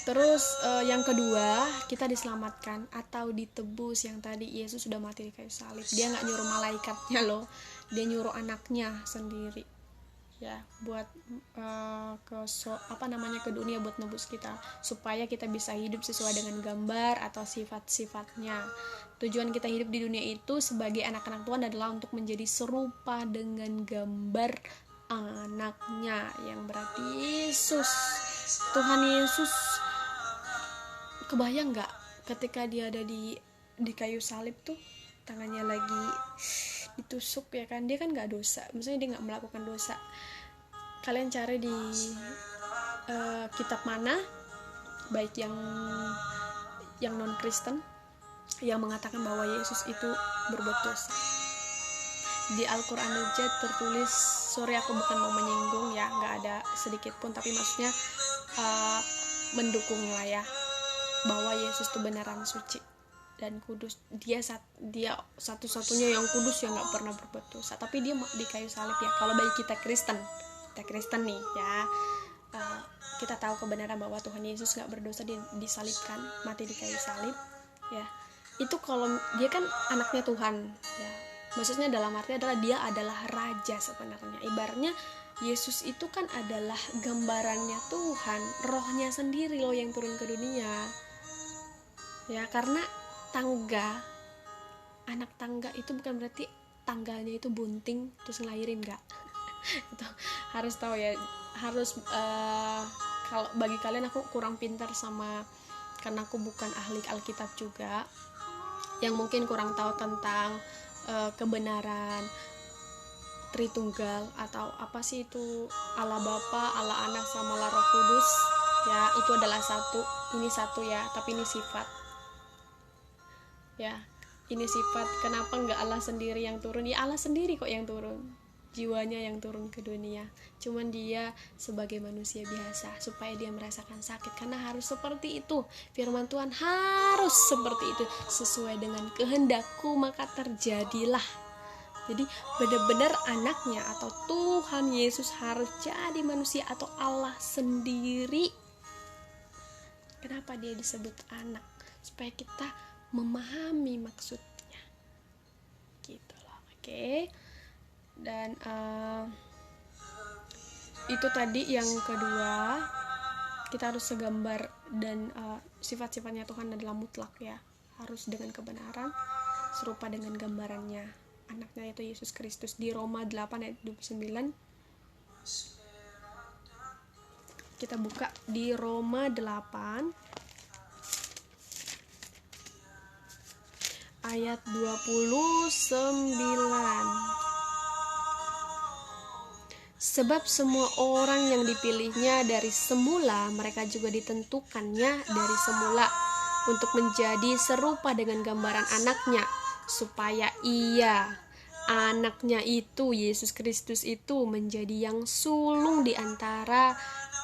Speaker 1: Terus yang kedua, kita diselamatkan atau ditebus. Yang tadi Yesus sudah mati di kayu salib. Dia nggak nyuruh malaikatnya loh, dia nyuruh anaknya sendiri ya, buat ke dunia buat nebus kita, supaya kita bisa hidup sesuai dengan gambar atau sifat-sifatnya. Tujuan kita hidup di dunia itu sebagai anak-anak Tuhan adalah untuk menjadi serupa dengan gambar anaknya, yang berarti Yesus. Tuhan Yesus, kebayang nggak ketika dia ada di kayu salib tuh, tangannya lagi ditusuk ya kan, dia kan nggak dosa, maksudnya dia nggak melakukan dosa. Kalian cari di kitab mana, baik yang non Kristen, yang mengatakan bahwa Yesus itu berbuat dosa. Di Al-Quran aja tertulis, sorry aku bukan mau menyinggung ya, nggak ada sedikit pun, tapi maksudnya mendukung lah ya, bahwa Yesus itu beneran suci dan kudus. Dia satu-satunya yang kudus yang nggak pernah berbuat dosa, tapi dia di kayu salib ya. Kalau bagi kita Kristen nih ya, kita tahu kebenaran bahwa Tuhan Yesus nggak berdosa, disalibkan, mati di kayu salib ya. Itu kalau dia kan anaknya Tuhan ya, maksudnya dalam arti adalah dia adalah raja sebenarnya. Ibaratnya Yesus itu kan adalah gambarannya Tuhan, rohnya sendiri loh yang turun ke dunia ya. Karena anak tangga itu bukan berarti tangganya itu bunting terus ngelahirin, enggak. Itu harus tahu ya, harus kalau bagi kalian, aku kurang pintar karena aku bukan ahli Alkitab juga, yang mungkin kurang tahu tentang kebenaran Tritunggal atau apa sih itu, Allah Bapa, Allah Anak sama Allah Roh Kudus ya. Itu adalah ini satu ya, tapi ini sifat ya, ini sifat. Kenapa nggak Allah sendiri yang turun? Ya Allah sendiri kok yang turun, jiwanya yang turun ke dunia, cuman dia sebagai manusia biasa supaya dia merasakan sakit, karena harus seperti itu. Firman Tuhan harus seperti itu, sesuai dengan kehendakku maka terjadilah. Jadi benar-benar anaknya atau Tuhan Yesus harus jadi manusia atau Allah sendiri. Kenapa dia disebut anak? Supaya kita memahami maksudnya gitu loh. Oke. Dan itu tadi yang kedua, kita harus segambar, dan sifat-sifatnya Tuhan adalah mutlak ya, harus dengan kebenaran, serupa dengan gambarannya anaknya yaitu Yesus Kristus. Di Roma 8 ayat 29, kita buka di Roma 8 ayat 29. Sebab semua orang yang dipilihnya dari semula, mereka juga ditentukannya dari semula untuk menjadi serupa dengan gambaran anaknya, supaya anaknya itu, Yesus Kristus itu, menjadi yang sulung di antara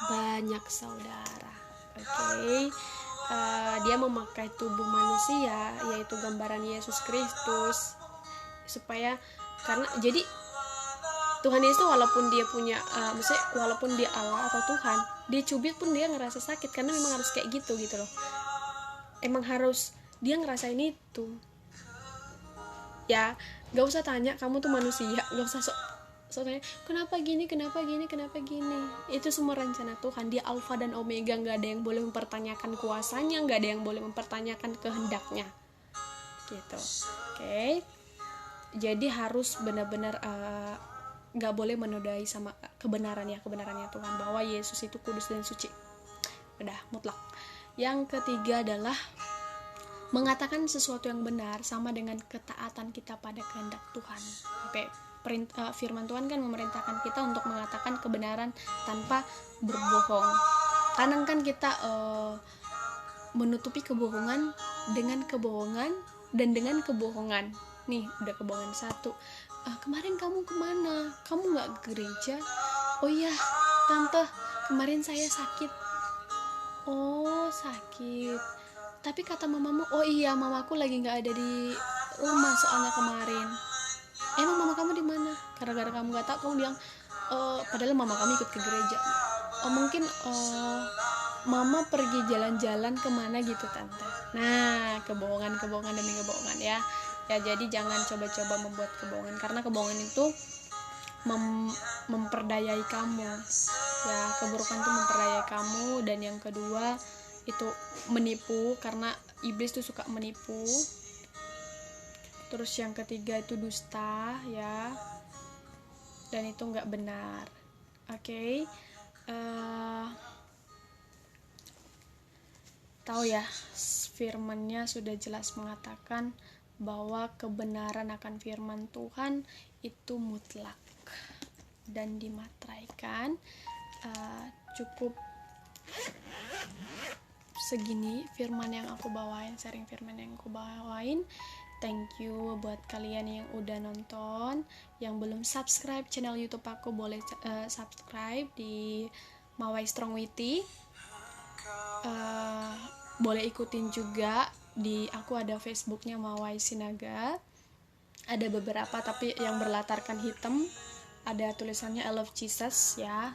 Speaker 1: banyak saudara. Oke. Dia memakai tubuh manusia, yaitu gambaran Yesus Kristus, supaya jadi Tuhan Yesus walaupun dia punya maksudnya walaupun dia Allah atau Tuhan, dia cubit pun dia ngerasa sakit, karena memang harus kayak gitu loh. emang harus dia ngerasain itu. Ya gak usah tanya, kamu tuh manusia, gak usah soalnya kenapa gini, itu semua rencana Tuhan. Dia alfa dan omega, gak ada yang boleh mempertanyakan kuasanya, gak ada yang boleh mempertanyakan kehendaknya gitu. Oke. Jadi harus benar-benar gak boleh menodai sama kebenarannya Tuhan, bahwa Yesus itu kudus dan suci, udah mutlak. Yang ketiga adalah mengatakan sesuatu yang benar sama dengan ketaatan kita pada kehendak Tuhan. Oke. Firman Tuhan kan memerintahkan kita untuk mengatakan kebenaran tanpa berbohong. Kadang kan kita menutupi kebohongan dengan kebohongan dan dengan kebohongan. Nih udah kebohongan satu. Kemarin kamu kemana? Kamu nggak ke gereja? Oh iya tante, kemarin saya sakit. Oh sakit. Tapi kata mamamu, oh iya mamaku lagi nggak ada di rumah soalnya kemarin. Emang mama kamu di mana? Gara-gara kamu nggak tahu, kamu bilang padahal mama kami ikut ke gereja. Mungkin mama pergi jalan-jalan kemana gitu tante. Nah kebohongan demi kebohongan ya. Jadi jangan coba-coba membuat kebohongan, karena kebohongan itu memperdayai kamu ya. Keburukan itu memperdayai kamu. Dan yang kedua itu menipu, karena iblis tuh suka menipu. Terus yang ketiga itu dusta ya, dan itu nggak benar. Oke. Tahu ya, firman-Nya sudah jelas mengatakan bahwa kebenaran akan firman Tuhan itu mutlak dan dimateraikan. Cukup segini firman yang aku bawain, sharing firman yang aku bawain. Thank you buat kalian yang udah nonton. Yang belum subscribe channel YouTube aku, boleh subscribe di Mawai Strong Witty. Boleh ikutin juga di aku ada Facebooknya Mawai Sinaga. Ada beberapa tapi yang berlatarkan hitam, ada tulisannya I Love Jesus ya.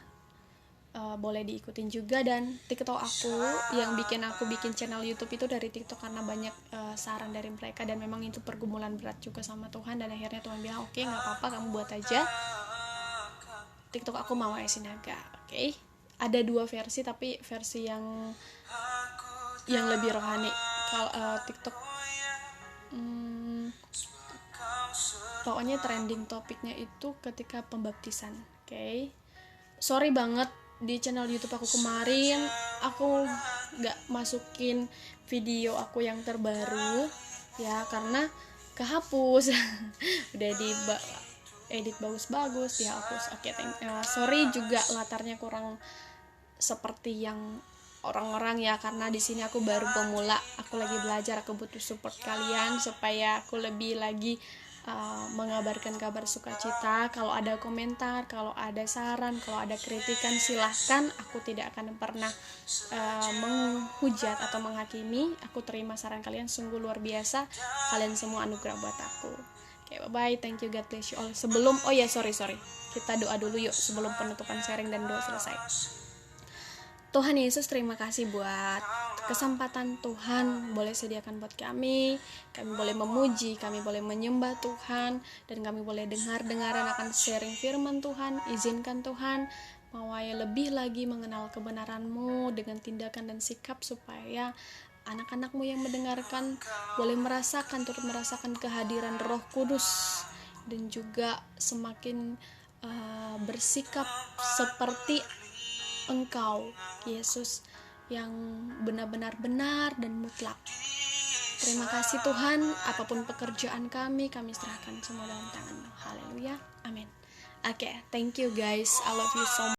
Speaker 1: Boleh diikutin juga. Dan TikTok aku yang aku bikin channel YouTube itu dari TikTok, karena banyak saran dari mereka, dan memang itu pergumulan berat juga sama Tuhan, dan akhirnya Tuhan bilang oke, nggak apa-apa, kamu buat aja TikTok aku Mawai Sinaga. Oke. Ada 2 versi, tapi versi yang lebih rohani. Kalau TikTok pokoknya trending topiknya itu ketika pembaptisan. Oke. Sorry banget, di channel YouTube aku kemarin aku gak masukin video aku yang terbaru ya, karena kehapus. Udah di edit bagus-bagus dihapus. Oke, sorry juga latarnya kurang seperti yang orang-orang ya, karena di sini aku baru pemula, aku lagi belajar, aku butuh support kalian supaya aku lebih lagi mengabarkan kabar sukacita. Kalau ada komentar, kalau ada saran, kalau ada kritikan, silahkan. Aku tidak akan pernah menghujat atau menghakimi. Aku terima saran kalian, sungguh luar biasa. Kalian semua anugerah buat aku. Oke, bye-bye, thank you, God bless you all. Sebelum, sorry, kita doa dulu yuk sebelum penutupan sharing dan doa selesai. Tuhan Yesus, terima kasih buat kesempatan Tuhan boleh sediakan buat kami boleh memuji, kami boleh menyembah Tuhan, dan kami boleh dengar-dengaran akan sharing firman Tuhan. Izinkan Tuhan Mawai lebih lagi mengenal kebenaran-Mu dengan tindakan dan sikap, supaya anak-anak-Mu yang mendengarkan boleh turut merasakan kehadiran Roh Kudus, dan juga semakin bersikap seperti Engkau, Yesus, yang benar-benar benar dan mutlak. Terima kasih Tuhan, apapun pekerjaan kami serahkan semua dalam tangan-Mu. Haleluya, amin. Oke, thank you guys, I love you so much.